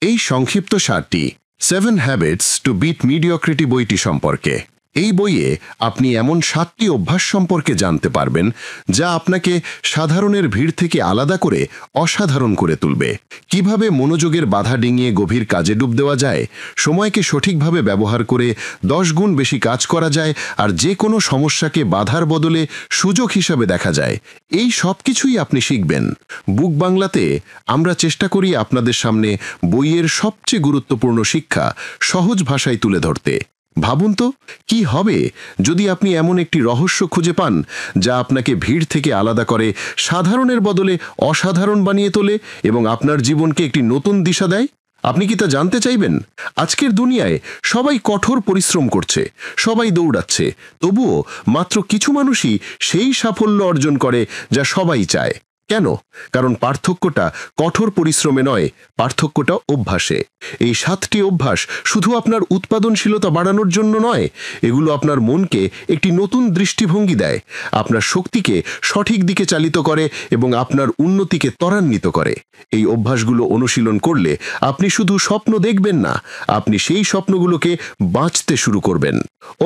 এই সংক্ষিপ্ত সারটি 7 habits two bit mediocrity বইটি সম্পর্কে। এই বইয়ে আপনি এমন 7টি অভ্যাস সম্পর্কে জানতে পারবেন যা আপনাকে সাধারণের ভিড় থেকে আলাদা করে অসাধারণ করে তুলবে। কিভাবে মনোযোগের বাধা ডিঙিয়ে গভীর কাজে ডুব দেওয়া যায়, সময়কে সঠিকভাবে ব্যবহার করে 10 গুণ বেশি কাজ করা যায়, আর যে কোনো সমস্যাকে বাধার বদলে সুযোগ হিসাবে দেখা যায়, এই সব কিছুই আপনি শিখবেন। বুক বাংলাতে আমরা চেষ্টা করি আপনাদের সামনে বইয়ের সবচেয়ে গুরুত্বপূর্ণ শিক্ষা সহজ ভাষায় তুলে ধরতে। ভাবুন তো কি হবে যদি আপনি এমন একটি রহস্য খুঁজে পান যা আপনাকে ভিড় থেকে আলাদা করে, সাধারণের বদলে অসাধারণ বানিয়ে তোলে এবং আপনার জীবনকে একটি নতুন দিশা দেয়। আপনি কি তা জানতে চাইবেন? আজকের দুনিয়ায় সবাই কঠোর পরিশ্রম করছে, সবাই দৌড়াচ্ছে, তবুও মাত্র কিছু মানুষই সেই সাফল্য অর্জন করে যা সবাই চায়। কেন? কারণ পার্থক্যটা কঠোর পরিশ্রমে নয়, পার্থক্যটা অভ্যাসে। এই 7টি অভ্যাস শুধু আপনার উৎপাদনশীলতা বাড়ানোর জন্য নয়, এগুলো আপনার মনকে একটি নতুন দৃষ্টিভঙ্গি দেয়, আপনার শক্তিকে সঠিক দিকে চালিত করে এবং আপনার উন্নতিকে ত্বরান্বিত করে। এই অভ্যাসগুলো অনুশীলন করলে আপনি শুধু স্বপ্ন দেখবেন না, আপনি সেই স্বপ্নগুলোকে বাঁচতে শুরু করবেন।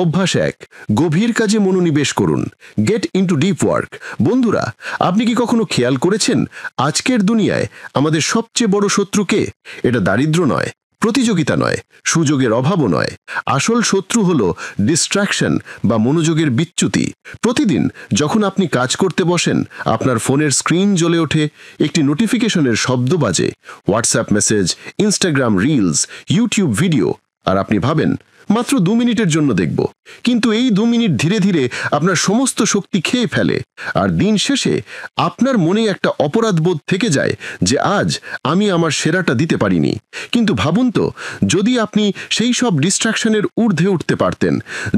অভ্যাস 1, গভীর কাজে মনোনিবেশ করুন। Gate into deep work. বন্ধুরা, আপনি কি কখনো খেয়াল করেছেন আজকের দুনিয়ায় আমাদের সবচেয়ে বড় শত্রু কে? এটা দারিদ্র্য নয়, প্রতিযোগিতা নয়, সুযোগের অভাবও নয়। আসল শত্রু হলো ডিস্ট্রাকশন বা মনোযোগের বিচ্যুতি। প্রতিদিন যখন আপনি কাজ করতে বসেন, আপনার ফোনের স্ক্রিন জ্বলে ওঠে, একটি নোটিফিকেশনের শব্দ বাজে, WhatsApp message, Instagram reels, YouTube video, আর আপনি ভাবেন মাত্র 2 মিনিটের জন্য দেখব। কিন্তু এই 2 মিনিট ধীরে ধীরে আপনার সমস্ত শক্তি খেয়ে ফেলে, আর দিন শেষে আপনার মনে একটা অপরাধবোধ থেকে যায় যে আজ আমি আমার সেরাটা দিতে পারিনি। কিন্তু ভাবুন তো, যদি আপনি সেই সব ডিস্ট্রাকশনের ঊর্ধ্বে উঠতে পারতেন,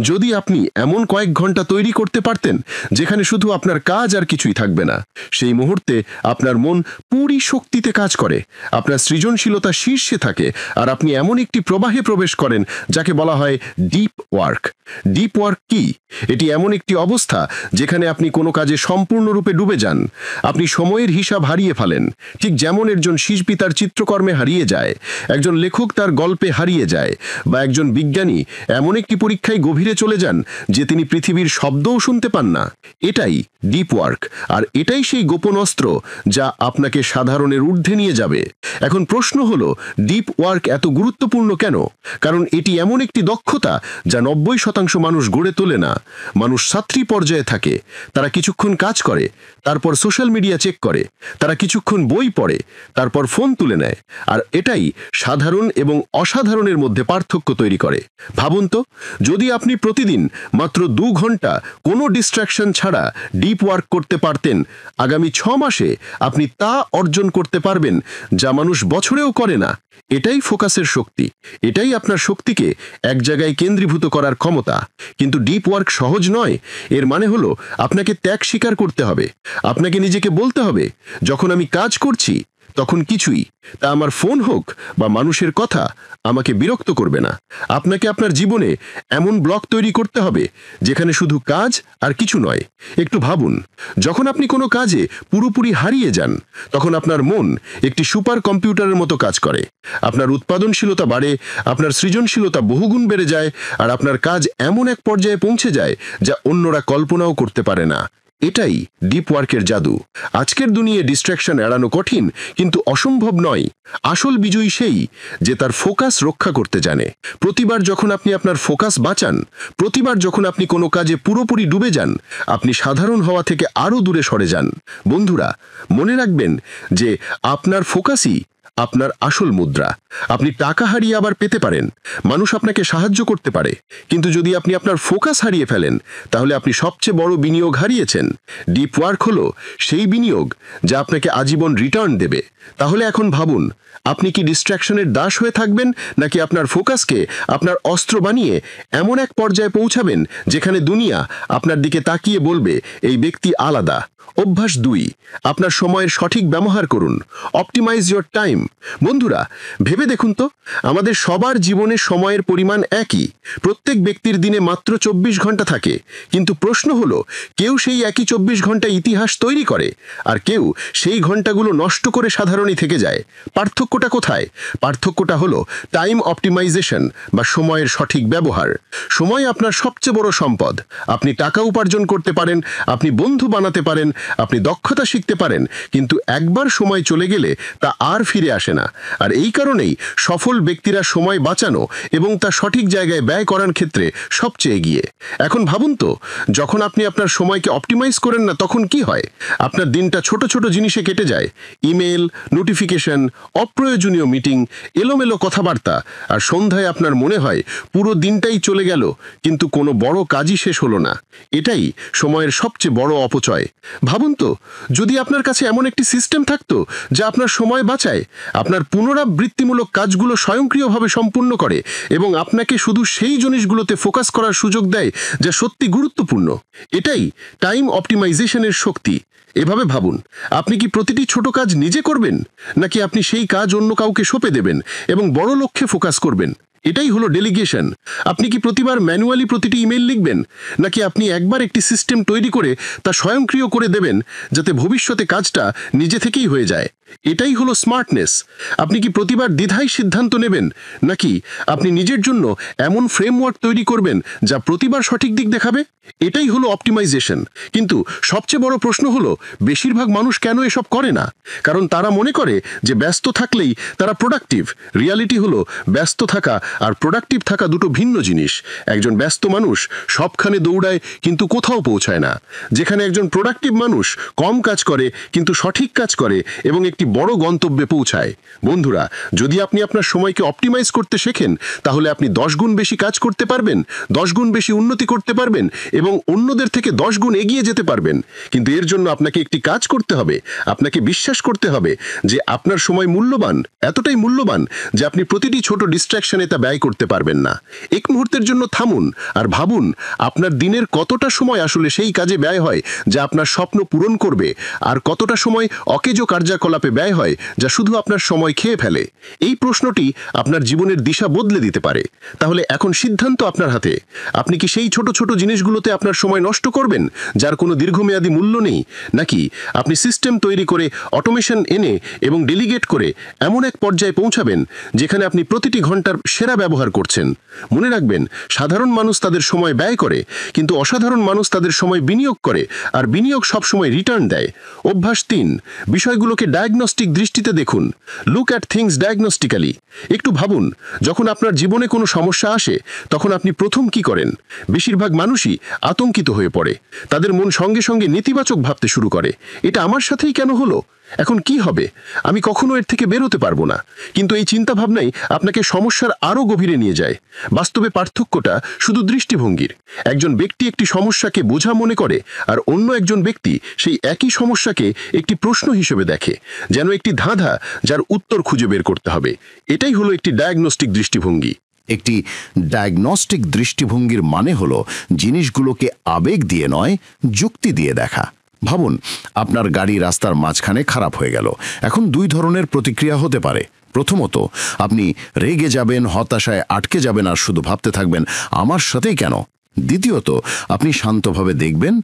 যদি আপনি এমন কয়েক ঘন্টা তৈরি করতে পারতেন যেখানে শুধু আপনার কাজ আর কিছুই থাকবে না, সেই মুহূর্তে আপনার মন পুরি শক্তিতে কাজ করে, আপনার সৃজনশীলতা শীর্ষে থাকে, আর আপনি এমন একটি প্রবাহে প্রবেশ করেন যাকে বলা হয় ডিপ ওয়ার্ক। ডিপ ওয়ার্ক কি? এটি এমন একটি অবস্থা যেখানে আপনি কোনো কাজে সম্পূর্ণরূপে ডুবে যান। আপনি সময়ের হিসাব হারিয়ে ফেলেন, ঠিক যেমন একজন শিল্পী তার চিত্রকর্মে হারিয়ে যায়, একজন লেখক তার গল্পে হারিয়ে যায়, বা একজন বিজ্ঞানী এমন একটি পরীক্ষায় গভীরে চলে যান যে তিনি পৃথিবীর শব্দও শুনতে পান না। এটাই ডিপ ওয়ার্ক, আর এটাই সেই গোপন অস্ত্র যা আপনাকে সাধারণের ঊর্ধ্বে নিয়ে যাবে। এখন প্রশ্ন হলো, ডিপ ওয়ার্ক এত গুরুত্বপূর্ণ কেন? কারণ এটি এমন একটি দক্ষতা যা 90% মানুষ গড়ে তোলে না। মানুষ 7টি পর্যায়ে থাকে। তারা কিছুক্ষণ কাজ করে, তারপর সোশ্যাল মিডিয়া চেক করে, তারা কিছুক্ষণ বই পড়ে, তারপর ফোন তুলে নেয়, আর এটাই সাধারণ এবং অসাধারণের মধ্যে পার্থক্য তৈরি করে। ভাবুন তো, যদি আপনি প্রতিদিন মাত্র 2 ঘন্টা কোনো ডিস্ট্রাকশন ছাড়া ডিপ ওয়ার্ক করতে পারতেন, আগামী 6 মাসে আপনি তা অর্জন করতে পারবেন যা মানুষ বছরেও করে না। এটাই ফোকাসের শক্তি, এটাই আপনার শক্তিকে এক জায়গায় কেন্দ্রীভূত করার ক্ষমতা। কিন্তু ডিপ ওয়ার্ক সহজ নয়। এর মানে হলো আপনাকে ত্যাগ স্বীকার করতে হবে। আপনাকে নিজেকে বলতে হবে, যখন আমি কাজ করছি তখন কিছুই, তা আমার ফোন হোক বা মানুষের কথা, আমাকে বিরক্ত করবে না। আপনাকে আপনার জীবনে এমন ব্লক তৈরি করতে হবে যেখানে শুধু কাজ আর কিছু নয়। একটু ভাবুন, যখন আপনি কোনো কাজে পুরোপুরি হারিয়ে যান, তখন আপনার মন একটি সুপার কম্পিউটারের মতো কাজ করে। আপনার উৎপাদনশীলতা বাড়ে, আপনার সৃজনশীলতা বহুগুণ বেড়ে যায়, আর আপনার কাজ এমন এক পর্যায়ে পৌঁছে যায় যা অন্যরা কল্পনাও করতে পারে না। এটাই ডিপ ওয়ার্কের জাদু। আজকের দুনিয়ায় ডিস্ট্রাকশন এড়ানো কঠিন, কিন্তু অসম্ভব নয়। আসল বিজয়ী সেই যে তার ফোকাস রক্ষা করতে জানে। প্রতিবার যখন আপনি আপনার ফোকাস বাঁচান, প্রতিবার যখন আপনি কোনো কাজে পুরোপুরি ডুবে যান, আপনি সাধারণ হওয়া থেকে আরও দূরে সরে যান। বন্ধুরা, মনে রাখবেন যে আপনার ফোকাসই আপনার আসল মুদ্রা। আপনি টাকা হারিয়ে আবার পেতে পারেন, মানুষ আপনাকে সাহায্য করতে পারে, কিন্তু যদি আপনি আপনার ফোকাস হারিয়ে ফেলেন, তাহলে আপনি সবচেয়ে বড় বিনিয়োগ হারিয়েছেন। ডিপ ওয়ার্ক হলো সেই বিনিয়োগ যা আপনাকে আজীবন রিটার্ন দেবে। তাহলে এখন ভাবুন, আপনি কি ডিস্ট্রাকশনের দাস হয়ে থাকবেন, নাকি আপনার ফোকাসকে আপনার অস্ত্র বানিয়ে এমন এক পর্যায়ে পৌঁছাবেন যেখানে দুনিয়া আপনার দিকে তাকিয়ে বলবে, এই ব্যক্তি আলাদা, অভ্যাস 2, আপনার সময়ের সঠিক ব্যবহার করুন। Optimise your time. বন্ধুরা, ভেবে দেখুন তো, আমাদের সবার জীবনে সময়ের পরিমাণ একই। প্রত্যেক ব্যক্তির দিনে মাত্র 24 ঘন্টা থাকে, কিন্তু প্রশ্ন হলো, কেউ সেই একই 24 ঘন্টা ইতিহাস তৈরি করে, আর কেউ সেই ঘন্টাগুলো নষ্ট করে সাধারণই থেকে যায়। পার্থক্যটা কোথায়? পার্থক্যটা হলো টাইম অপটিমাইজেশন বা সময়ের সঠিক ব্যবহার। সময় আপনার সবচেয়ে বড় সম্পদ। আপনি টাকা উপার্জন করতে পারেন, আপনি বন্ধু বানাতে পারেন, আপনি দক্ষতা শিখতে পারেন, কিন্তু একবার সময় চলে গেলে তা আর ফিরে আসে না। আর এই কারণেই সফল ব্যক্তিরা সময় বাঁচানো এবং তা সঠিক জায়গায় ব্যয় করার ক্ষেত্রে সবচেয়ে এগিয়ে। এখন ভাবুন তো, যখন আপনি আপনার সময়কে অপটিমাইজ করেন না, তখন কি হয়? আপনার দিনটা ছোট ছোট জিনিসে কেটে যায়। ইমেল, নোটিফিকেশন, অপ্রয়োজনীয় মিটিং, এলোমেলো কথাবার্তা, আর সন্ধ্যায় আপনার মনে হয় পুরো দিনটাই চলে গেল, কিন্তু কোনো বড় কাজই শেষ হলো না। এটাই সময়ের সবচেয়ে বড় অপচয়। ভাবুন তো, যদি আপনার কাছে এমন একটি সিস্টেম থাকতো যা আপনার সময় বাঁচায়, আপনার পুনরাবৃত্তিমূলক কাজগুলো স্বয়ংক্রিয়ভাবে সম্পূর্ণ করে এবং আপনাকে শুধু সেই জিনিসগুলোতে ফোকাস করার সুযোগ দেয় যা সত্যি গুরুত্বপূর্ণ। এটাই টাইম অপটিমাইজেশনের শক্তি। এভাবে ভাবুন, আপনি কি প্রতিটি ছোট কাজ নিজে করবেন, নাকি আপনি সেই কাজ অন্য কাউকে সঁপে দেবেন এবং বড় লক্ষ্যে ফোকাস করবেন? এটাই হলো ডেলিগেশন। আপনি কি প্রতিবার ম্যানুয়ালি প্রতিটি ইমেল লিখবেন, নাকি আপনি একবার একটি সিস্টেম তৈরি করে তা স্বয়ংক্রিয় করে দেবেন যাতে ভবিষ্যতে কাজটা নিজে থেকেই হয়ে যায়? এটাই হলো স্মার্টনেস। আপনি কি প্রতিবার দ্বিধায় সিদ্ধান্ত নেবেন, নাকি আপনি নিজের জন্য এমন ফ্রেমওয়ার্ক তৈরি করবেন যা প্রতিবার সঠিক দিক দেখাবে? এটাই হলো অপটিমাইজেশন। কিন্তু সবচেয়ে বড় প্রশ্ন হলো, বেশিরভাগ মানুষ কেন এসব করে না? কারণ তারা মনে করে যে ব্যস্ত থাকলেই তারা প্রোডাক্টিভ। রিয়ালিটি হলো, ব্যস্ত থাকা আর প্রোডাক্টিভ থাকা দুটো ভিন্ন জিনিস। একজন ব্যস্ত মানুষ সবখানে দৌড়ায় কিন্তু কোথাও পৌঁছায় না, যেখানে একজন প্রোডাক্টিভ মানুষ কম কাজ করে কিন্তু সঠিক কাজ করে এবং একটি বড় গন্তব্যে পৌঁছায়। বন্ধুরা, যদি আপনি আপনার সময়কে অপটিমাইজ করতে শেখেন, তাহলে আপনি 10 গুণ বেশি কাজ করতে পারবেন, 10 গুণ বেশি উন্নতি করতে পারবেন এবং অন্যদের থেকে 10 গুণ এগিয়ে যেতে পারবেন। কিন্তু এর জন্য আপনাকে একটি কাজ করতে হবে। আপনাকে বিশ্বাস করতে হবে যে আপনার সময় মূল্যবান, এতটাই মূল্যবান যে আপনি প্রতিটি ছোট ডিস্ট্র্যাকশনে তা ব্যয় করতে পারবেন না। এক মুহূর্তের জন্য থামুন আর ভাবুন, আপনার দিনের কতটা সময় আসলে সেই কাজে ব্যয় হয় যা আপনার স্বপ্ন পূরণ করবে, আর কতটা সময় অকেজো কার্যকলাপে ব্যয় হয় যা শুধু আপনার সময় খেয়ে ফেলে। এই প্রশ্নটি আপনার জীবনের দিশা বদলে দিতে পারে। তাহলে এখন সিদ্ধান্ত আপনার হাতে। আপনি কি সেই ছোট ছোট জিনিসগুলোতে আপনার সময় নষ্ট করবেন যার কোনো দীর্ঘমেয়াদী মূল্য নেই, নাকি আপনি সিস্টেম তৈরি করে, অটোমেশন এনে এবং ডেলিগেট করে এমন এক পর্যায়ে পৌঁছাবেন যেখানে আপনি প্রতিটি ঘন্টার সেরা ব্যবহার করছেন? মনে রাখবেন, সাধারণ মানুষ তাদের সময় ব্যয় করে, কিন্তু অসাধারণ মানুষ তাদের সময় বিনিয়োগ করে, আর বিনিয়োগ সবসময় রিটার্ন দেয়। অভ্যাস 3, বিষয়গুলোকে ডায়াগনস্টিক দৃষ্টিতে দেখুন। Look at things diagnostically. একটু ভাবুন, যখন আপনার জীবনে কোনো সমস্যা আসে, তখন আপনি প্রথম কি করেন? বেশিরভাগ মানুষই আতঙ্কিত হয়ে পড়ে। তাদের মন সঙ্গে সঙ্গে নেতিবাচক ভাবতে শুরু করে, এটা আমার সাথেই কেন হলো? এখন কি হবে? আমি কখনো এর থেকে বেরোতে পারবো না। কিন্তু এই চিন্তাভাবনাই আপনাকে সমস্যার আরও গভীরে নিয়ে যায়। বাস্তবে পার্থক্যটা শুধু দৃষ্টিভঙ্গির। একজন ব্যক্তি একটি সমস্যাকে বোঝা মনে করে, আর অন্য একজন ব্যক্তি সেই একই সমস্যাকে একটি প্রশ্ন হিসেবে দেখে, যেন একটি ধাঁধা যার উত্তর খুঁজে বের করতে হবে। এটাই হলো একটি ডায়াগনস্টিক দৃষ্টিভঙ্গি। একটি ডায়াগনস্টিক দৃষ্টিভঙ্গির মানে হলো জিনিসগুলোকে আবেগ দিয়ে নয়, যুক্তি দিয়ে দেখা। ভাবুন, আপনার গাড়ি রাস্তার মাঝখানে খারাপ হয়ে গেল। এখন 2 ধরনের প্রতিক্রিয়া হতে পারে। প্রথমত, আপনি রেগে যাবেন, হতাশায় আটকে যাবেন আর শুধু ভাবতে থাকবেন, আমার সাথেই কেন? দ্বিতীয়ত, আপনি শান্তভাবে দেখবেন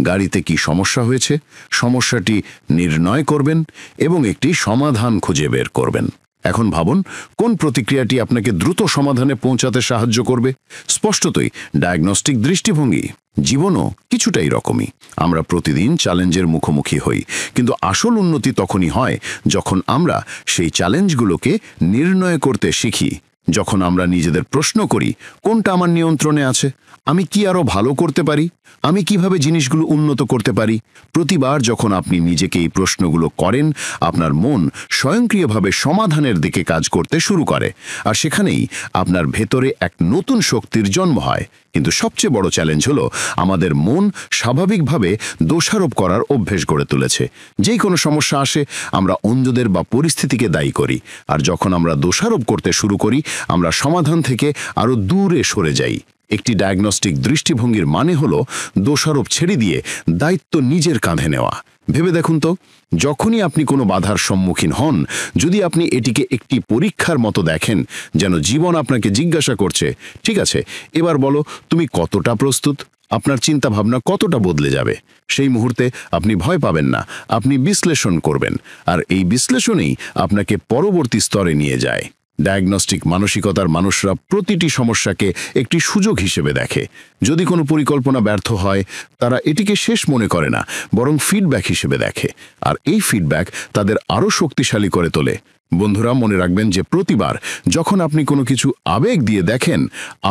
গাড়িতে কি সমস্যা হয়েছে, সমস্যাটি নির্ণয় করবেন এবং একটি সমাধান খুঁজে বের করবেন। এখন ভাবুন, কোন প্রতিক্রিয়াটি আপনাকে দ্রুত সমাধানে পৌঁছাতে সাহায্য করবে? স্পষ্টতই ডায়াগনস্টিক দৃষ্টিভঙ্গি। জীবনও কিছুটা এরকমই। আমরা প্রতিদিন চ্যালেঞ্জের মুখোমুখি হই, কিন্তু আসল উন্নতি তখনই হয় যখন আমরা সেই চ্যালেঞ্জগুলোকে নির্ণয় করতে শিখি। যখন আমরা নিজেদের প্রশ্ন করি, কোনটা আমার নিয়ন্ত্রণে আছে, আমি কি আরও ভালো করতে পারি, আমি কিভাবে জিনিসগুলো উন্নত করতে পারি। প্রতিবার যখন আপনি নিজেকে এই প্রশ্নগুলো করেন, আপনার মন স্বয়ংক্রিয়ভাবে সমাধানের দিকে কাজ করতে শুরু করে, আর সেখানেই আপনার ভেতরে এক নতুন শক্তির জন্ম হয়। কিন্তু সবচেয়ে বড় চ্যালেঞ্জ হলো, আমাদের মন স্বাভাবিকভাবে দোষারোপ করার অভ্যেস গড়ে তুলেছে। যেই কোনো সমস্যা আসে, আমরা অন্যদের বা পরিস্থিতিকে দায়ী করি, আর যখন আমরা দোষারোপ করতে শুরু করি, আমরা সমাধান থেকে আরও দূরে সরে যাই। একটি ডায়াগনস্টিক দৃষ্টিভঙ্গির মানে হলো দোষারোপ ছেড়ে দিয়ে দায়িত্ব নিজের কাঁধে নেওয়া। ভেবে দেখুন তো, যখনই আপনি কোনো বাধার সম্মুখীন হন, যদি আপনি এটিকে একটি পরীক্ষার মতো দেখেন, যেন জীবন আপনাকে জিজ্ঞাসা করছে, ঠিক আছে, এবার বলো তুমি কতটা প্রস্তুত, আপনার চিন্তা ভাবনা কতটা বদলে যাবে। সেই মুহূর্তে আপনি ভয় পাবেন না, আপনি বিশ্লেষণ করবেন, আর এই বিশ্লেষণেই আপনাকে পরবর্তী স্তরে নিয়ে যায়। ডায়াগনস্টিক মানসিকতার মানুষরা প্রতিটি সমস্যাকে একটি সুযোগ হিসেবে দেখে। যদি কোনো পরিকল্পনা ব্যর্থ হয়, তারা এটিকে শেষ মনে করে না, বরং ফিডব্যাক হিসেবে দেখে, আর এই ফিডব্যাক তাদের আরও শক্তিশালী করে তোলে। বন্ধুরা, মনে রাখবেন যে প্রতিবার যখন আপনি কোনো কিছু আবেগ দিয়ে দেখেন,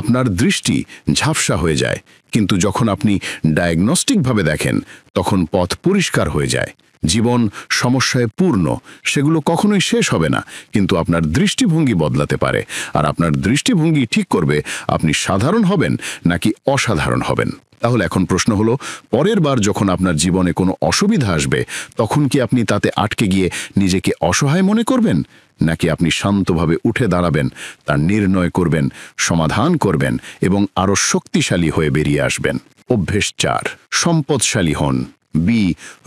আপনার দৃষ্টি ঝাপসা হয়ে যায়, কিন্তু যখন আপনি ডায়াগনস্টিকভাবে দেখেন, তখন পথ পরিষ্কার হয়ে যায়। জীবন সমস্যায় পূর্ণ, সেগুলো কখনোই শেষ হবে না, কিন্তু আপনার দৃষ্টিভঙ্গি বদলাতে পারে, আর আপনার দৃষ্টিভঙ্গি ঠিক করবে আপনি সাধারণ হবেন নাকি অসাধারণ হবেন। তাহলে এখন প্রশ্ন হলো, পরের বার যখন আপনার জীবনে কোনো অসুবিধা আসবে, তখন কি আপনি তাতে আটকে গিয়ে নিজেকে অসহায় মনে করবেন, নাকি আপনি শান্তভাবে উঠে দাঁড়াবেন, তার নির্ণয় করবেন, সমাধান করবেন এবং আরও শক্তিশালী হয়ে বেরিয়ে আসবেন? অভ্যেস 4, সম্পদশালী হন। Be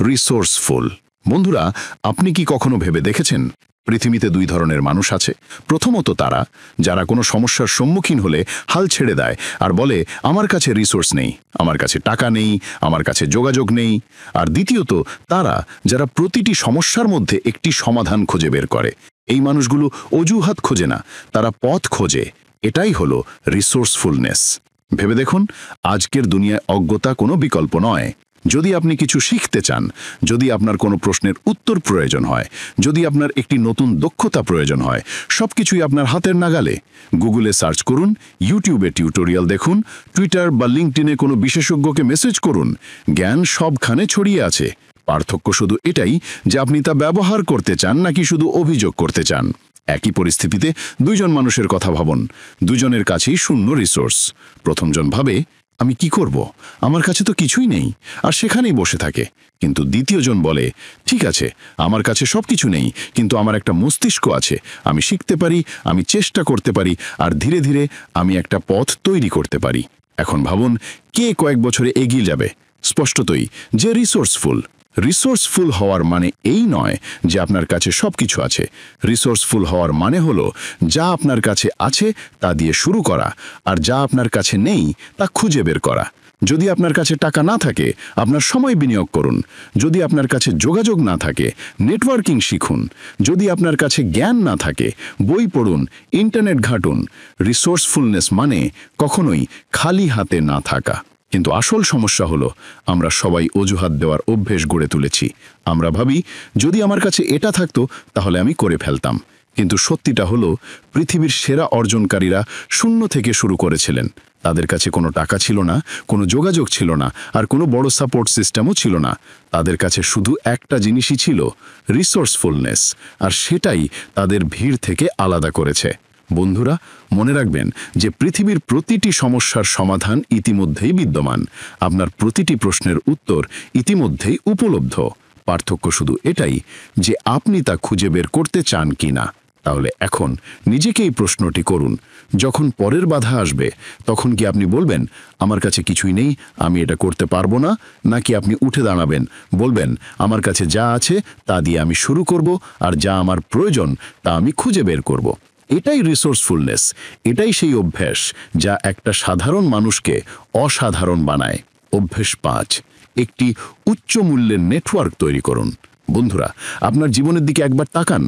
resourceful. বন্ধুরা, আপনি কি কখনো ভেবে দেখেছেন, পৃথিবীতে দুই ধরনের মানুষ আছে। প্রথমত তারা, যারা কোনো সমস্যার সম্মুখীন হলে হাল ছেড়ে দেয় আর বলে আমার কাছে রিসোর্স নেই, আমার কাছে টাকা নেই, আমার কাছে যোগাযোগ নেই। আর দ্বিতীয়ত তারা, যারা প্রতিটি সমস্যার মধ্যে একটি সমাধান খুঁজে বের করে। এই মানুষগুলো অজুহাত খোঁজে না, তারা পথ খোঁজে। এটাই হলো রিসোর্সফুলনেস। ভেবে দেখুন, আজকের দুনিয়ায় অজ্ঞতা কোনো বিকল্প নয়। যদি আপনি কিছু শিখতে চান, যদি আপনার কোনো প্রশ্নের উত্তর প্রয়োজন হয়, যদি আপনার একটি নতুন দক্ষতা প্রয়োজন হয়, সবকিছুই আপনার হাতের নাগালে। গুগলে সার্চ করুন, ইউটিউবে টিউটোরিয়াল দেখুন, টুইটার বা লিঙ্কডইনে কোনো বিশেষজ্ঞকে মেসেজ করুন। জ্ঞান সবখানে ছড়িয়ে আছে। পার্থক্য শুধু এটাই যে আপনি তা ব্যবহার করতে চান নাকি শুধু অভিযোগ করতে চান। একই পরিস্থিতিতে দুইজন মানুষের কথা ভাবুন, দুজনের কাছেই শূন্য রিসোর্স। প্রথমজন ভাবে আমি কি করব, আমার কাছে তো কিছুই নেই, আর সেখানেই বসে থাকে। কিন্তু দ্বিতীয়জন বলে ঠিক আছে, আমার কাছে সব কিছু নেই, কিন্তু আমার একটা মস্তিষ্ক আছে, আমি শিখতে পারি, আমি চেষ্টা করতে পারি, আর ধীরে ধীরে আমি একটা পথ তৈরি করতে পারি। এখন ভাবুন, কে কয়েক বছরে এগিয়ে যাবে? স্পষ্টতই যে রিসোর্সফুল। রিসোর্সফুল হওয়ার মানে এই নয় যে আপনার কাছে সব কিছু আছে। রিসোর্সফুল হওয়ার মানে হলো যা আপনার কাছে আছে তা দিয়ে শুরু করা, আর যা আপনার কাছে নেই তা খুঁজে বের করা। যদি আপনার কাছে টাকা না থাকে, আপনার সময় বিনিয়োগ করুন। যদি আপনার কাছে যোগাযোগ না থাকে, নেটওয়ার্কিং শিখুন। যদি আপনার কাছে জ্ঞান না থাকে, বই পড়ুন, ইন্টারনেট ঘাঁটুন। রিসোর্সফুলনেস মানে কখনোই খালি হাতে না থাকা। কিন্তু আসল সমস্যা হলো, আমরা সবাই অজুহাত দেওয়ার অভ্যেস গড়ে তুলেছি। আমরা ভাবি যদি আমার কাছে এটা থাকতো তাহলে আমি করে ফেলতাম। কিন্তু সত্যিটা হলো, পৃথিবীর সেরা অর্জনকারীরা শূন্য থেকে শুরু করেছিলেন। তাদের কাছে কোনো টাকা ছিল না, কোনো যোগাযোগ ছিল না, আর কোনো বড় সাপোর্ট সিস্টেমও ছিল না। তাদের কাছে শুধু একটা জিনিসই ছিল, রিসোর্সফুলনেস, আর সেটাই তাদের ভিড় থেকে আলাদা করেছে। বন্ধুরা, মনে রাখবেন যে পৃথিবীর প্রতিটি সমস্যার সমাধান ইতিমধ্যেই বিদ্যমান। আপনার প্রতিটি প্রশ্নের উত্তর ইতিমধ্যেই উপলব্ধ। পার্থক্য শুধু এটাই যে আপনি তা খুঁজে বের করতে চান কি না। তাহলে এখন নিজেকে এই প্রশ্নটি করুন, যখন পরের বাধা আসবে, তখন কি আপনি বলবেন আমার কাছে কিছুই নেই, আমি এটা করতে পারবো না? নাকি আপনি উঠে দাঁড়াবেন, বলবেন আমার কাছে যা আছে তা দিয়ে আমি শুরু করব, আর যা আমার প্রয়োজন তা আমি খুঁজে বের করব? এটাই রিসোর্সফুলনেস। এটাই সেই অভ্যাস যা একটা সাধারণ মানুষকে অসাধারণ বানায়। অভ্যাস 5, একটি উচ্চ মূল্যের নেটওয়ার্ক তৈরি করুন। বন্ধুরা, আপনার জীবনের দিকে একবার তাকান।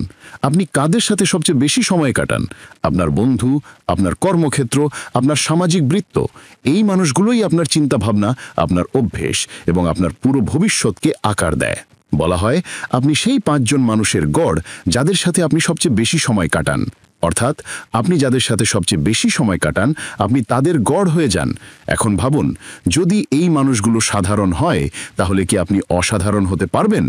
আপনি কাদের সাথে সবচেয়ে বেশি সময় কাটান? আপনার বন্ধু, আপনার কর্মক্ষেত্র, আপনার সামাজিক বৃত্ত। এই মানুষগুলোই আপনার চিন্তাভাবনা, আপনার অভ্যেস এবং আপনার পুরো ভবিষ্যৎকে আকার দেয়। বলা হয় আপনি সেই 5 জন মানুষের গড় যাদের সাথে আপনি সবচেয়ে বেশি সময় কাটান। অর্থাৎ আপনি যাদের সাথে সবচেয়ে বেশি সময় কাটান, আপনি তাদের গড় হয়ে যান। এখন ভাবুন, যদি এই মানুষগুলো সাধারণ হয়, তাহলে কি আপনি অসাধারণ হতে পারবেন?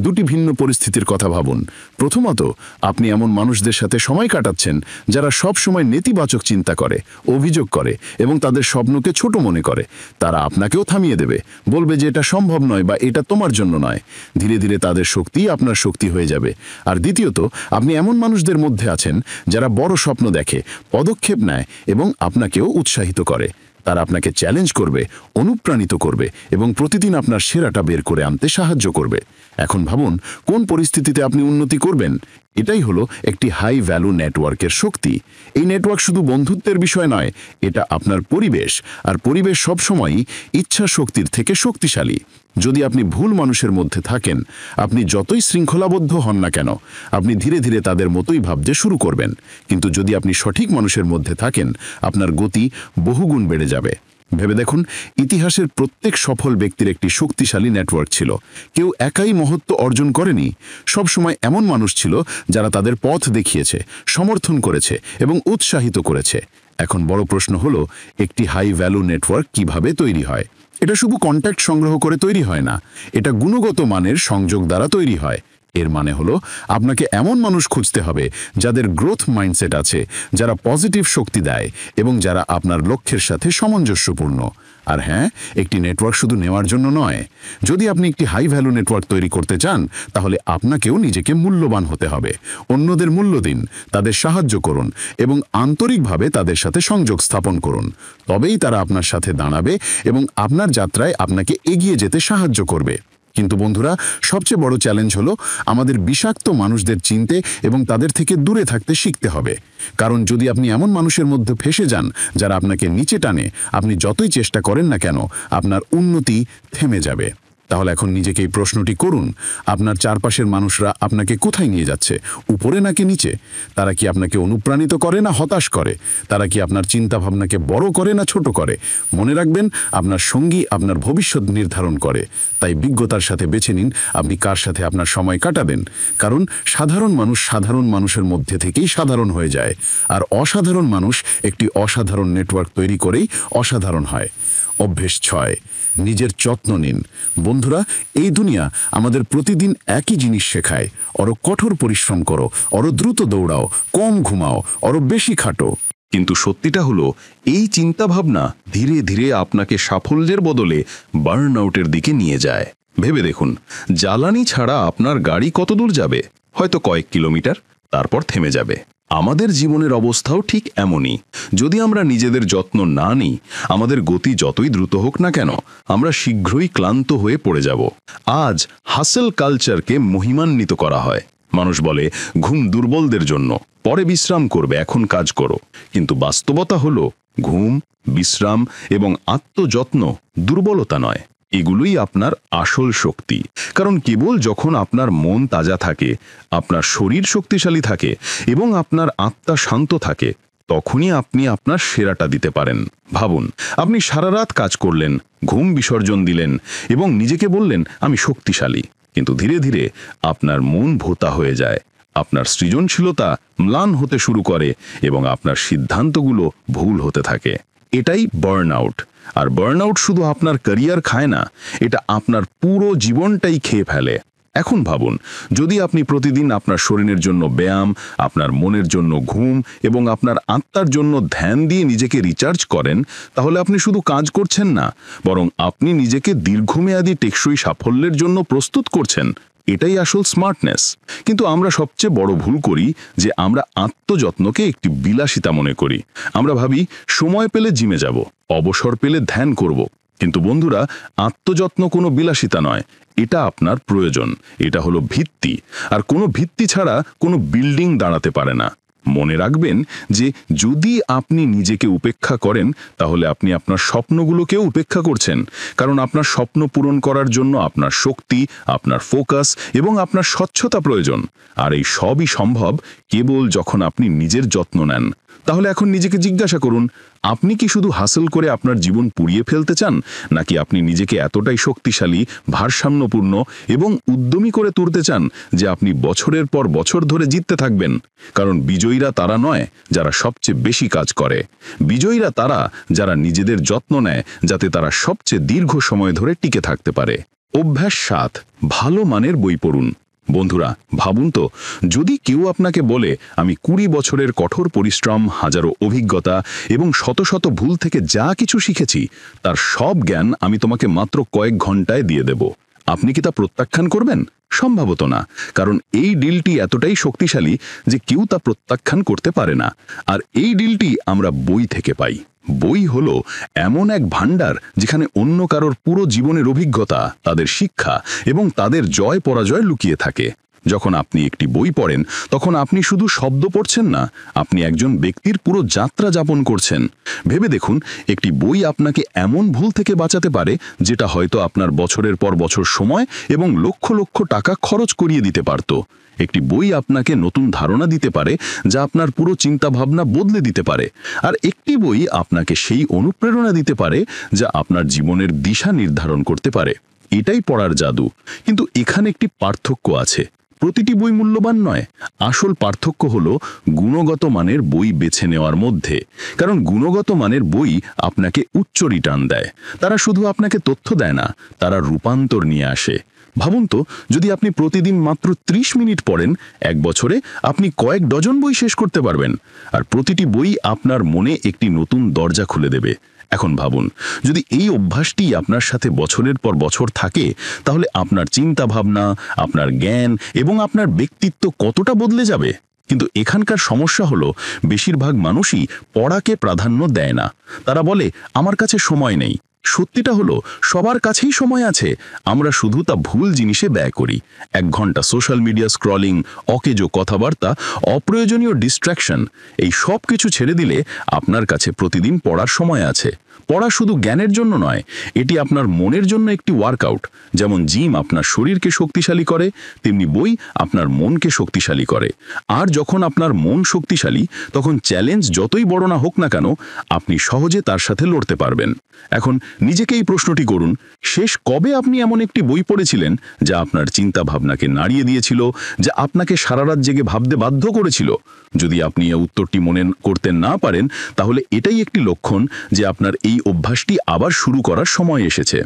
দুটি ভিন্ন পরিস্থিতির কথা ভাবুন। প্রথমত, আপনি এমন মানুষদের সাথে সময় কাটাচ্ছেন যারা সব সময় নেতিবাচক চিন্তা করে, অভিযোগ করে এবং তাদের স্বপ্নকে ছোট মনে করে। তারা আপনাকেও থামিয়ে দেবে, বলবে যে এটা সম্ভব নয় বা এটা তোমার জন্য নয়। ধীরে ধীরে তাদের শক্তি আপনার শক্তি হয়ে যাবে। আর দ্বিতীয়ত, আপনি এমন মানুষদের মধ্যে আছেন যারা বড় স্বপ্ন দেখে, পদক্ষেপ নেয় এবং আপনাকেও উৎসাহিত করে। তারা আপনাকে চ্যালেঞ্জ করবে, অনুপ্রাণিত করবে এবং প্রতিদিন আপনার সেরাটা বের করে আনতে সাহায্য করবে। এখন ভাবুন কোন পরিস্থিতিতে আপনি উন্নতি করবেন। এটাই হলো একটি হাই ভ্যালু নেটওয়ার্কের শক্তি। এই নেটওয়ার্ক শুধু বন্ধুত্বের বিষয় নয়, এটা আপনার পরিবেশ, আর পরিবেশ সবসময়ই ইচ্ছা শক্তির থেকে শক্তিশালী। যদি আপনি ভুল মানুষের মধ্যে থাকেন, আপনি যতই শৃঙ্খলাবদ্ধ হন না কেন, আপনি ধীরে ধীরে তাদের মতোই ভাবতে শুরু করবেন। কিন্তু যদি আপনি সঠিক মানুষের মধ্যে থাকেন, আপনার গতি বহুগুণ বেড়ে যাবে। ভেবে দেখুন, ইতিহাসের প্রত্যেক সফল ব্যক্তির একটি শক্তিশালী নেটওয়ার্ক ছিল। কেউ একাই মহত্ব অর্জন করেনি। সবসময় এমন মানুষ ছিল যারা তাদের পথ দেখিয়েছে, সমর্থন করেছে এবং উৎসাহিত করেছে। এখন বড় প্রশ্ন হলো, একটি হাই ভ্যালু নেটওয়ার্ক কিভাবে তৈরি হয়? এটা শুধু কন্ট্যাক্ট সংগ্রহ করে তৈরি হয় না, এটা গুণগত মানের সংযোগ দ্বারা তৈরি হয়। এর মানে হলো আপনাকে এমন মানুষ খুঁজতে হবে যাদের গ্রোথ মাইন্ডসেট আছে, যারা পজিটিভ শক্তি দেয় এবং যারা আপনার লক্ষ্যের সাথে সামঞ্জস্যপূর্ণ। আর হ্যাঁ, একটি নেটওয়ার্ক শুধু নেওয়ার জন্য নয়। যদি আপনি একটি হাই ভ্যালু নেটওয়ার্ক তৈরি করতে চান, তাহলে আপনাকেও নিজেকে মূল্যবান হতে হবে। অন্যদের মূল্য দিন, তাদের সাহায্য করুন এবং আন্তরিকভাবে তাদের সাথে সংযোগ স্থাপন করুন। তবেই তারা আপনার সাথে দাঁড়াবে এবং আপনার যাত্রায় আপনাকে এগিয়ে যেতে সাহায্য করবে। কিন্তু বন্ধুরা, সবচেয়ে বড় চ্যালেঞ্জ হলো আমাদের বিষাক্ত মানুষদের চিনতে এবং তাদের থেকে দূরে থাকতে শিখতে হবে। কারণ যদি আপনি এমন মানুষের মধ্যে ফেঁসে যান যারা আপনাকে নিচে টানে, আপনি যতই চেষ্টা করেন না কেন, আপনার উন্নতি থেমে যাবে। তাহলে এখন নিজেকে এই প্রশ্নটি করুন, আপনার চারপাশের মানুষরা আপনাকে কোথায় নিয়ে যাচ্ছে, উপরে নাকি নিচে? তারা কি আপনাকে অনুপ্রাণিত করে না হতাশ করে? তারা কি আপনার চিন্তা ভাবনাকে বড় করে না ছোট করে? মনে রাখবেন, আপনার সঙ্গী আপনার ভবিষ্যৎ নির্ধারণ করে। তাই বিজ্ঞতার সাথে বেছে নিন আপনি কার সাথে আপনার সময় কাটাবেন। কারণ সাধারণ মানুষ সাধারণ মানুষের মধ্যে থেকেই সাধারণ হয়ে যায়, আর অসাধারণ মানুষ একটি অসাধারণ নেটওয়ার্ক তৈরি করেই অসাধারণ হয়। অভ্যেস 6, নিজের যত্ন নিন। বন্ধুরা, এই দুনিয়া আমাদের প্রতিদিন একই জিনিস শেখায়, আরো কঠোর পরিশ্রম করো, আরো দ্রুত দৌড়াও, কম ঘুমাও, আরো বেশি খাটো। কিন্তু সত্যিটা হলো, এই চিন্তাভাবনা ধীরে ধীরে আপনাকে সাফল্যের বদলে বার্ন আউটের দিকে নিয়ে যায়। ভেবে দেখুন, জ্বালানি ছাড়া আপনার গাড়ি কত দূর যাবে? হয়তো কয়েক কিলোমিটার, তারপর থেমে যাবে। আমাদের জীবনের অবস্থাও ঠিক এমনই। যদি আমরা নিজেদের যত্ন না নিই, আমাদের গতি যতই দ্রুত হোক না কেন, আমরা শীঘ্রই ক্লান্ত হয়ে পড়ে যাব। আজ হাসেল কালচারকে মহিমান্বিত করা হয়। মানুষ বলে, ঘুম দুর্বলদের জন্য, পরে বিশ্রাম করবে, এখন কাজ করো। কিন্তু বাস্তবতা হলো, ঘুম, বিশ্রাম এবং আত্মযত্ন দুর্বলতা নয়, এগুলোই আপনার আসল শক্তি। কারণ কেবল যখন আপনার মন তাজা থাকে, আপনার শরীর শক্তিশালী থাকে এবং আপনার আত্মা শান্ত থাকে, তখনই আপনি আপনার সেরাটা দিতে পারেন। ভাবুন, আপনি সারা রাত কাজ করলেন, ঘুম বিসর্জন দিলেন এবং নিজেকে বললেন আমি শক্তিশালী, কিন্তু ধীরে ধীরে আপনার মন ভোতা হয়ে যায়, আপনার সৃজনশীলতা ম্লান হতে শুরু করে এবং আপনার সিদ্ধান্তগুলো ভুল হতে থাকে। এটাই বার্নআউট। আর বার্নআউট শুধু আপনার ক্যারিয়ার খায় না, এটা আপনার পুরো জীবনটাই খেয়ে ফেলে। এখন ভাবুন, যদি আপনি প্রতিদিন আপনার শরীরের জন্য ব্যায়াম, আপনার মনের জন্য ঘুম এবং আপনার আত্মার জন্য ধ্যান দিয়ে নিজেকে রিচার্জ করেন, তাহলে আপনি শুধু কাজ করছেন না, বরং আপনি নিজেকে দীর্ঘমেয়াদী টেকসই সাফল্যের জন্য প্রস্তুত করছেন। এটাই আসল স্মার্টনেস। কিন্তু আমরা সবচেয়ে বড় ভুল করি যে আমরা আত্মযত্নকে একটি বিলাসিতা মনে করি। আমরা ভাবি সময় পেলে জিমে যাব, অবসর পেলে ধ্যান করব। কিন্তু বন্ধুরা, আত্মযত্ন কোনো বিলাসিতা নয়, এটা আপনার প্রয়োজন। এটা হলো ভিত্তি, আর কোনো ভিত্তি ছাড়া কোনো বিল্ডিং দাঁড়াতে পারে না। মনে রাখবেন যে যদি আপনি নিজেকে উপেক্ষা করেন, তাহলে আপনি আপনার স্বপ্নগুলোকেও উপেক্ষা করছেন। কারণ আপনার স্বপ্ন পূরণ করার জন্য আপনার শক্তি, আপনার ফোকাস এবং আপনার স্বচ্ছতা প্রয়োজন। আর এই সবই সম্ভব কেবল যখন আপনি নিজের যত্ন নেন। তাহলে এখন নিজেকে জিজ্ঞাসা করুন, আপনি কি শুধু হাসিল করে আপনার জীবন পুড়িয়ে ফেলতে চান, নাকি আপনি নিজেকে এতটাই শক্তিশালী, ভারসাম্যপূর্ণ এবং উদ্যমী করে তুলতে চান যে আপনি বছরের পর বছর ধরে জিততে থাকবেন? কারণ বিজয়ীরা তারা নয় যারা সবচেয়ে বেশি কাজ করে, বিজয়ীরা তারা যারা নিজেদের যত্ন নেয়, যাতে তারা সবচেয়ে দীর্ঘ সময় ধরে টিকে থাকতে পারে। অভ্যাস 7, ভালো মানের বই পড়ুন। বন্ধুরা, ভাবুন তো, যদি কেউ আপনাকে বলে আমি 20 বছরের কঠোর পরিশ্রম, হাজারো অভিজ্ঞতা এবং শত শত ভুল থেকে যা কিছু শিখেছি, তার সব জ্ঞান আমি তোমাকে মাত্র কয়েক ঘন্টায় দিয়ে দেব, আপনি কি তা প্রত্যাখ্যান করবেন? সম্ভবত না। কারণ এই ডিলটি এতটাই শক্তিশালী যে কেউ তা প্রত্যাখ্যান করতে পারে না। আর এই ডিলটি আমরা বই থেকে পাই। বই হলো এমন এক ভাণ্ডার যেখানে অন্য কারোর পুরো জীবনের অভিজ্ঞতা, তাদের শিক্ষা এবং তাদের জয় পরাজয় লুকিয়ে থাকে। যখন আপনি একটি বই পড়েন তখন আপনি শুধু শব্দ পড়ছেন না, আপনি একজন ব্যক্তির পুরো যাত্রা যাপন করছেন। ভেবে দেখুন, একটি বই আপনাকে এমন ভুল থেকে বাঁচাতে পারে যেটা হয়তো আপনার বছরের পর বছর সময় এবং লক্ষ লক্ষ টাকা খরচ করিয়ে দিতে পারত। একটি বই আপনাকে নতুন ধারণা দিতে পারে যা আপনার পুরো চিন্তাভাবনা বদলে দিতে পারে। আর একটি বই আপনাকে সেই অনুপ্রেরণা দিতে পারে যা আপনার জীবনের দিশা নির্ধারণ করতে পারে। এটাই পড়ার জাদু। কিন্তু এখানে একটি পার্থক্য আছে। প্রতিটি বই মূল্যবান নয়। আসল পার্থক্য হলো গুণগত মানের বই বেছে নেওয়ার মধ্যে। কারণ গুণগত মানের বই আপনাকে উচ্চ রিটার্ন দেয়। তারা শুধু আপনাকে তথ্য দেয় না, তারা রূপান্তর নিয়ে আসে। ভাবুন তো, যদি আপনি প্রতিদিন মাত্র 30 মিনিট পড়েন, 1 বছরে আপনি কয়েক ডজন বই শেষ করতে পারবেন। আর প্রতিটি বই আপনার মনে একটি নতুন দরজা খুলে দেবে। এখন ভাবুন, যদি এই অভ্যাসটি আপনার সাথে বছরের পর বছর থাকে, তাহলে আপনার চিন্তা ভাবনা, আপনার জ্ঞান এবং আপনার ব্যক্তিত্ব কতটা বদলে যাবে। কিন্তু এখানকার সমস্যা হলো, বেশিরভাগ মানুষই পড়াকে প্রাধান্য দেয় না। তারা বলে, আমার কাছে সময় নেই। সত্যিটা হলো, সবার কাছেই সময় আছে, আমরা শুধু তা ভুল জিনিসে ব্যয় করি। 1 ঘন্টা সোশ্যাল মিডিয়া স্ক্রলিং, অকেজো কথাবার্তা, অপ্রয়োজনীয় ডিস্ট্র্যাকশন, এই সব কিছু ছেড়ে দিলে আপনার কাছে প্রতিদিন পড়ার সময় আছে। পড়া শুধু জ্ঞানের জন্য নয়, এটি আপনার মনের জন্য একটি ওয়ার্কআউট। যেমন জিম আপনার শরীরকে শক্তিশালী করে, তেমনি বই আপনার মনকে শক্তিশালী করে। আর যখন আপনার মন শক্তিশালী, তখন চ্যালেঞ্জ যতই বড় না হোক না কেন, আপনি সহজে তার সাথে লড়তে পারবেন। এখন নিজেকে এই প্রশ্নটি করুন, শেষ কবে আপনি এমন একটি বই পড়েছিলেন যা আপনার চিন্তা ভাবনাকে নাড়িয়ে দিয়েছিল, যা আপনাকে সারা রাত জেগে ভাবতে বাধ্য করেছিল? যদি আপনি এই উত্তরটি মনে করতে না পারেন, তাহলে এটাই একটি লক্ষণ যে আপনার এই অভ্যাসটি আবার শুরু করার সময় এসেছে।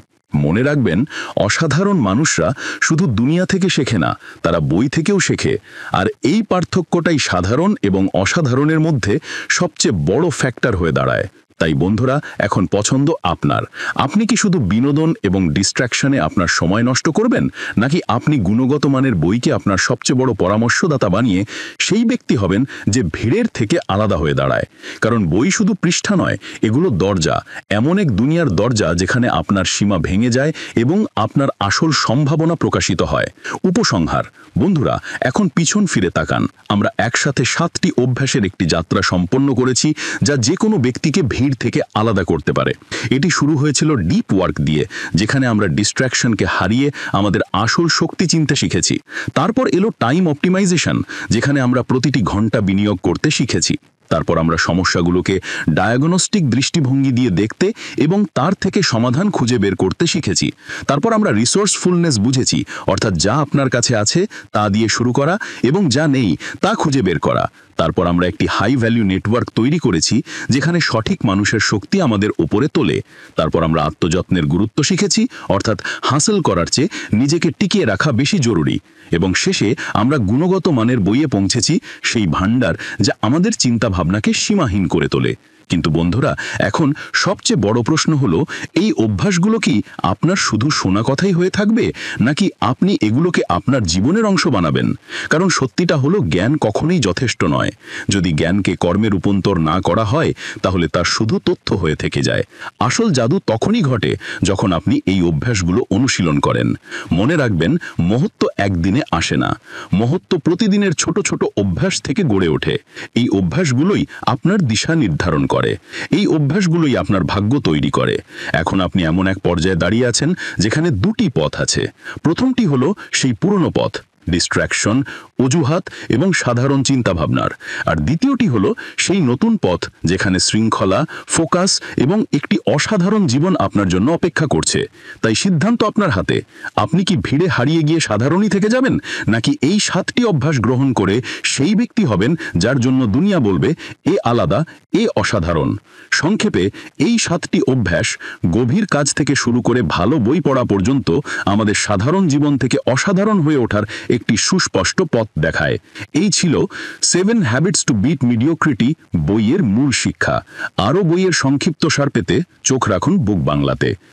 মনে রাখবেন, অসাধারণ মানুষরা শুধু দুনিয়া থেকে শেখে না, তারা বই থেকেও শেখে। আর এই পার্থক্যটাই সাধারণ এবং অসাধারণের মধ্যে সবচেয়ে বড় ফ্যাক্টর হয়ে দাঁড়ায়। তাই বন্ধুরা, এখন পছন্দ আপনার। আপনি কি শুধু বিনোদন এবং ডিস্ট্র্যাকশনে আপনার সময় নষ্ট করবেন, নাকি আপনি গুণগত মানের বইকে আপনার সবচেয়ে বড় পরামর্শদাতা বানিয়ে সেই ব্যক্তি হবেন যে ভিড়ের থেকে আলাদা হয়ে দাঁড়ায়? কারণ বই শুধু পৃষ্ঠা নয়, এগুলো দরজা, এমন এক দুনিয়ার দরজা যেখানে আপনার সীমা ভেঙে যায় এবং আপনার আসল সম্ভাবনা প্রকাশিত হয়। উপসংহার, বন্ধুরা, এখন পিছন ফিরে তাকান। আমরা একসাথে 7টি অভ্যাসের একটি যাত্রা সম্পন্ন করেছি যা যে কোনো ব্যক্তিকে ভিড় থেকে আলাদা করতে পারে। এটি শুরু হয়েছিল ডিপ ওয়ার্ক দিয়ে, যেখানে আমরা ডিস্ট্র্যাকশনকে হারিয়ে আমাদের আসল শক্তি চিনতে শিখেছি। তারপর এলো টাইম অপটিমাইজেশন, যেখানে আমরা প্রতিটি ঘন্টা বিনিয়োগ করতে শিখেছি। তারপর আমরা সমস্যাগুলোকে ডায়াগনস্টিক দৃষ্টিভঙ্গি দিয়ে দেখতে এবং তার থেকে সমাধান খুঁজে বের করতে শিখেছি। তারপর আমরা রিসোর্সফুলনেস বুঝেছি, অর্থাৎ যা আপনার কাছে আছে তা দিয়ে শুরু করা এবং যা নেই তা খুঁজে বের করা। তারপর আমরা একটি হাই ভ্যালু নেটওয়ার্ক তৈরি করেছি, যেখানে সঠিক মানুষের শক্তি আমাদের উপরে তোলে। তারপর আমরা আত্মযত্নের গুরুত্ব শিখেছি, অর্থাৎ হাসিল করার চেয়ে নিজেকে টিকিয়ে রাখা বেশি জরুরি। এবং শেষে আমরা গুণগত মানের বইয়ে পৌঁছেছি, সেই ভাণ্ডার যা আমাদের চিন্তা ভাবনাকে সীমাহীন করে তোলে। কিন্তু বন্ধুরা, এখন সবচেয়ে বড় প্রশ্ন হলো, এই অভ্যাসগুলো কি আপনার শুধু শোনা কথাই হয়ে থাকবে, নাকি আপনি এগুলোকে আপনার জীবনের অংশ বানাবেন? কারণ সত্যিটা হলো, জ্ঞান কখনোই যথেষ্ট নয়। যদি জ্ঞানকে কর্মে রূপান্তর না করা হয়, তাহলে তা শুধু তথ্য হয়ে থেকে যায়। আসল জাদু তখনই ঘটে যখন আপনি এই অভ্যাসগুলো অনুশীলন করেন। মনে রাখবেন, মহত্ব একদিনে আসে না, মহত্ব প্রতিদিনের ছোট ছোট অভ্যাস থেকে গড়ে ওঠে। এই অভ্যাসগুলোই আপনার দিশা নির্ধারণ করে। এই অভ্যাসগুলোই আপনার ভাগ্য তৈরি করে। এখন আপনি এমন এক পর্যায়ে দাঁড়িয়ে আছেন যেখানে 2টি পথ আছে। প্রথমটি হলো সেই পুরনো পথ, ডিস্ট্র্যাকশন, অজুহাত এবং সাধারণ চিন্তাভাবনার। আর দ্বিতীয়টি হলো সেই নতুন পথ, যেখানে শৃঙ্খলা, ফোকাস এবং একটি অসাধারণ জীবন আপনার জন্য অপেক্ষা করছে। তাই সিদ্ধান্ত আপনার হাতে। আপনি কি ভিড়ে হারিয়ে গিয়ে সাধারণই থেকে যাবেন, নাকি এই 7টি অভ্যাস গ্রহণ করে সেই ব্যক্তি হবেন যার জন্য দুনিয়া বলবে, এ আলাদা, এ অসাধারণ? সংক্ষেপে, এই 7টি অভ্যাস, গভীর কাজ থেকে শুরু করে ভালো বই পড়া পর্যন্ত, আমাদের সাধারণ জীবন থেকে অসাধারণ হয়ে ওঠার একটি সুস্পষ্ট পথ দেখায়। এই ছিল 7 হ্যাবিটস টু বিট মিডিওক্রিটি বইয়ের মূল শিক্ষা। আরও বইয়ের সংক্ষিপ্ত সার পেতে চোখ রাখুন বুক বাংলাতে।